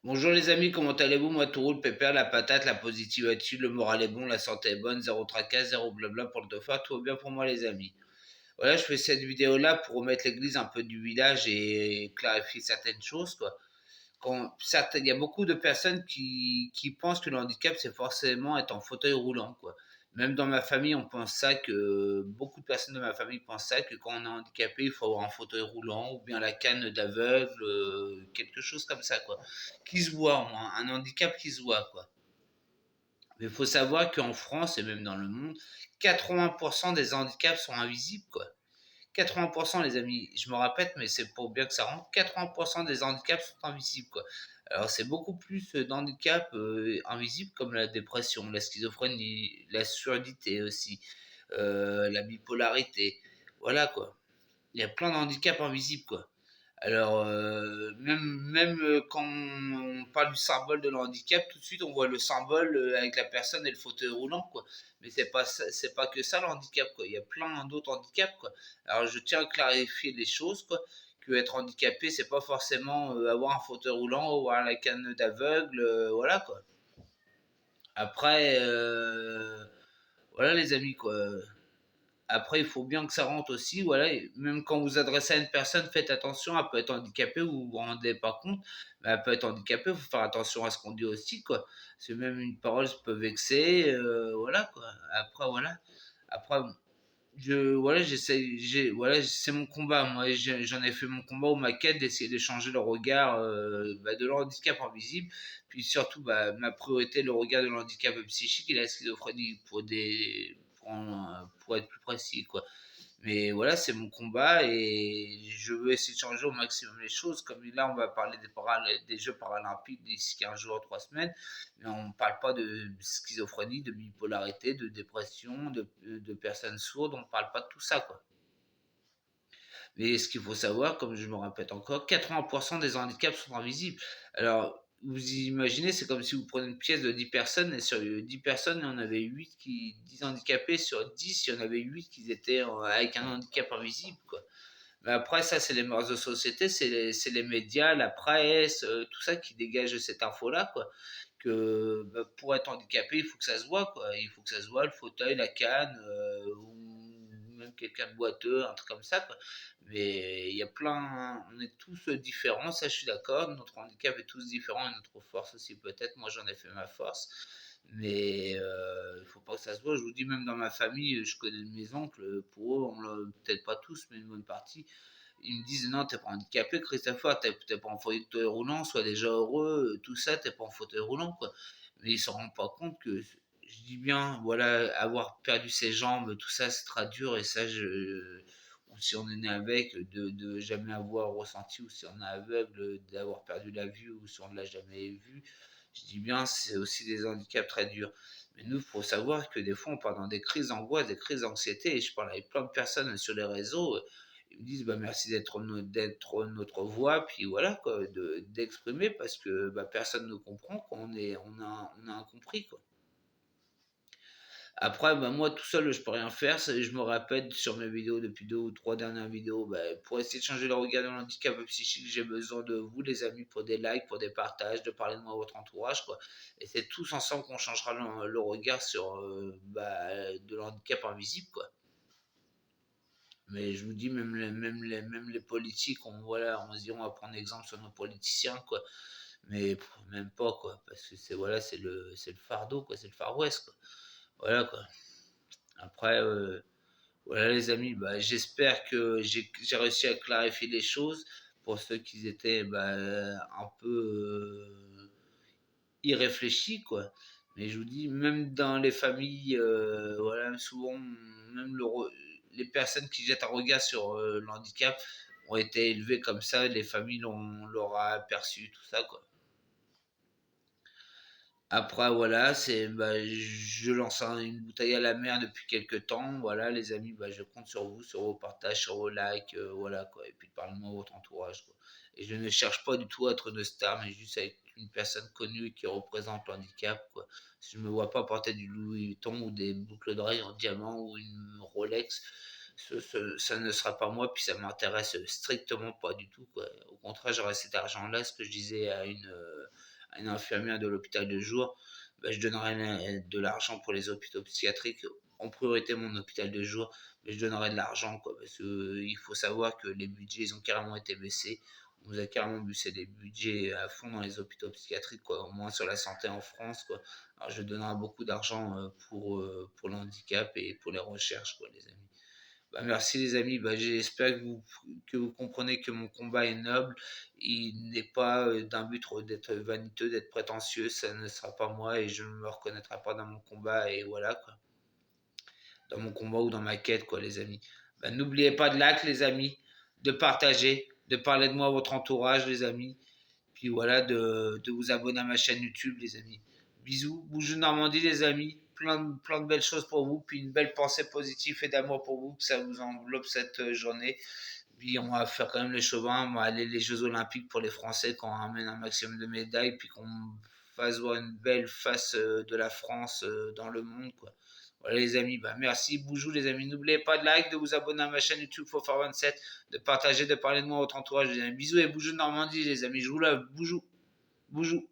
Bonjour les amis, comment allez-vous? Moi tout roule, pépère, la patate, la positive attitude, le moral est bon, la santé est bonne, zéro tracas, zéro blabla pour le dauphin, tout va bien pour moi les amis. Voilà, je fais cette vidéo-là pour remettre l'église un peu du village et clarifier certaines choses, quoi. Il y a beaucoup de personnes qui pensent que le handicap, c'est forcément être en fauteuil roulant, quoi. Même dans ma famille, on pense ça que beaucoup de personnes de ma famille pensent ça, que quand on est handicapé, il faut avoir un fauteuil roulant ou bien la canne d'aveugle, quelque chose comme ça, quoi. Qui se voit, au moins, un handicap qui se voit, quoi. Mais il faut savoir qu'en France et même dans le monde, 80% des handicaps sont invisibles, quoi. 80% les amis, je me répète, mais c'est pour bien que ça rentre, 80% des handicaps sont invisibles, quoi. Alors c'est beaucoup plus d'handicaps invisibles comme la dépression, la schizophrénie, la surdité aussi, la bipolarité. Voilà quoi. Il y a plein de handicaps invisibles quoi. Alors, même quand on parle du symbole de le handicap, tout de suite, on voit le symbole, avec la personne et le fauteuil roulant, quoi. Mais c'est pas que ça le handicap, quoi. Il y a plein d'autres handicaps, quoi. Alors je tiens à clarifier les choses, quoi, qu'être handicapé, c'est pas forcément, avoir un fauteuil roulant ou avoir la canne d'aveugle, voilà, quoi. Après, voilà les amis, quoi, après, il faut bien que ça rentre aussi, voilà. Et même quand vous adressez à une personne, faites attention, elle peut être handicapée, vous vous rendez pas compte, mais elle peut être handicapée, il faut faire attention à ce qu'on dit aussi, quoi. Parce que même une parole peut vexer, voilà, quoi. Après, voilà. Après, voilà, voilà, c'est mon combat. Moi, j'en ai fait mon combat ou ma quête d'essayer de changer le regard de l'handicap invisible. Puis surtout, ma priorité, le regard de l'handicap psychique et la schizophrénie pour être plus précis, quoi. Mais voilà, c'est mon combat et je veux essayer de changer au maximum les choses. Comme là, on va parler des Jeux paralympiques d'ici 15 jours, 3 semaines. Mais on ne parle pas de schizophrénie, de bipolarité, de dépression, de personnes sourdes. On ne parle pas de tout ça, quoi. Mais ce qu'il faut savoir, comme je me répète encore, 80% des handicaps sont invisibles. Alors, vous imaginez, c'est comme si vous prenez une pièce de 10 personnes et sur les 10 personnes, il y en avait 10 handicapés, sur 10, il y en avait 8 qui étaient avec un handicap invisible, quoi. Mais après, ça, c'est les mœurs de société, c'est les médias, la presse, tout ça qui dégage cette info-là, quoi. Que pour être handicapé, il faut que ça se voit, quoi. Il faut que ça se voit, le fauteuil, la canne, ou même quelqu'un de boiteux, un truc comme ça, quoi. Mais il y a plein, on est tous différents, ça je suis d'accord. Notre handicap est tous différents et notre force aussi peut-être. Moi j'en ai fait ma force, mais il faut pas que ça se voit. Je vous dis même dans ma famille, je connais mes oncles, pour eux, peut-être pas tous, mais une bonne partie, ils me disent non, t'es pas handicapé, Christopher, t'es pas en fauteuil roulant, sois déjà heureux, tout ça, t'es pas en fauteuil roulant, quoi. Mais ils s'en rendent pas compte que, je dis bien, voilà, avoir perdu ses jambes, tout ça, c'est très dur, et ça, ou si on est né avec, de jamais avoir ressenti, ou si on est aveugle, d'avoir perdu la vue, ou si on ne l'a jamais vu, je dis bien, c'est aussi des handicaps très durs. Mais nous, il faut savoir que des fois, on part dans des crises d'angoisse, des crises d'anxiété, et je parle avec plein de personnes sur les réseaux, ils me disent bah, merci d'être notre voix, puis voilà, quoi, d'exprimer parce que personne ne comprend, quoi, on a incompris, quoi. Après, moi tout seul, je peux rien faire. Je me répète sur mes vidéos depuis 2 ou 3 dernières vidéos, pour essayer de changer le regard de l'handicap psychique, j'ai besoin de vous, les amis, pour des likes, pour des partages, de parler de moi à votre entourage, quoi. Et c'est tous ensemble qu'on changera le regard sur de l'handicap invisible, quoi. Mais je vous dis, même les politiques, on se dit, on va prendre exemple sur nos politiciens, quoi. Mais même pas, quoi. Parce que voilà, c'est le fardeau, quoi. C'est le Far West, quoi. Voilà, quoi. Après, voilà, les amis, j'espère que j'ai réussi à clarifier les choses pour ceux qui étaient un peu irréfléchis, quoi. Mais je vous dis, même dans les familles, voilà, souvent, même les personnes qui jettent un regard sur le handicap ont été élevées comme ça, les familles l'aura aperçu, tout ça, quoi. Après, voilà, je lance une bouteille à la mer depuis quelques temps. Voilà, les amis, je compte sur vous, sur vos partages, sur vos likes, voilà, quoi. Et puis, parlez-moi à votre entourage, quoi. Et je ne cherche pas du tout à être une star, mais juste à être une personne connue qui représente le handicap, quoi. Je ne me vois pas porter du Louis Vuitton ou des boucles d'oreilles en diamant ou une Rolex. Ça ne sera pas moi, puis ça m'intéresse strictement pas du tout, quoi. Au contraire, j'aurais cet argent-là, ce que je disais à une infirmière de l'hôpital de jour, bah, je donnerai de l'argent pour les hôpitaux psychiatriques. En priorité, mon hôpital de jour, mais je donnerai de l'argent, quoi, parce que il faut savoir que les budgets, ils ont carrément été baissés. On nous a carrément baissé les budgets à fond dans les hôpitaux psychiatriques, quoi, au moins sur la santé en France, quoi. Alors, je donnerai beaucoup d'argent pour le handicap et pour les recherches, quoi, les amis. Bah, merci les amis, bah, j'espère que vous comprenez que mon combat est noble. Il n'est pas d'un but d'être vaniteux, d'être prétentieux, ça ne sera pas moi et je ne me reconnaîtrai pas dans mon combat et voilà quoi. Dans mon combat ou dans ma quête quoi les amis. Bah, n'oubliez pas de like les amis, de partager, de parler de moi à votre entourage les amis. Puis voilà, de vous abonner à ma chaîne YouTube, les amis. Bisous, Boujou Normandie, les amis. Plein de belles choses pour vous. Puis une belle pensée positive et d'amour pour vous. Que ça vous enveloppe cette journée. Puis on va faire quand même les chauvins. On va aller les Jeux Olympiques pour les Français quand on ramène un maximum de médailles. Puis qu'on fasse voir une belle face de la France dans le monde, quoi. Voilà les amis, bah merci, Boujou les amis. N'oubliez pas de like, de vous abonner à ma chaîne YouTube Fofar27, de partager, de parler de moi à votre entourage. Les amis. Bisous et Boujou de Normandie les amis. Je vous love, Boujou, Boujou.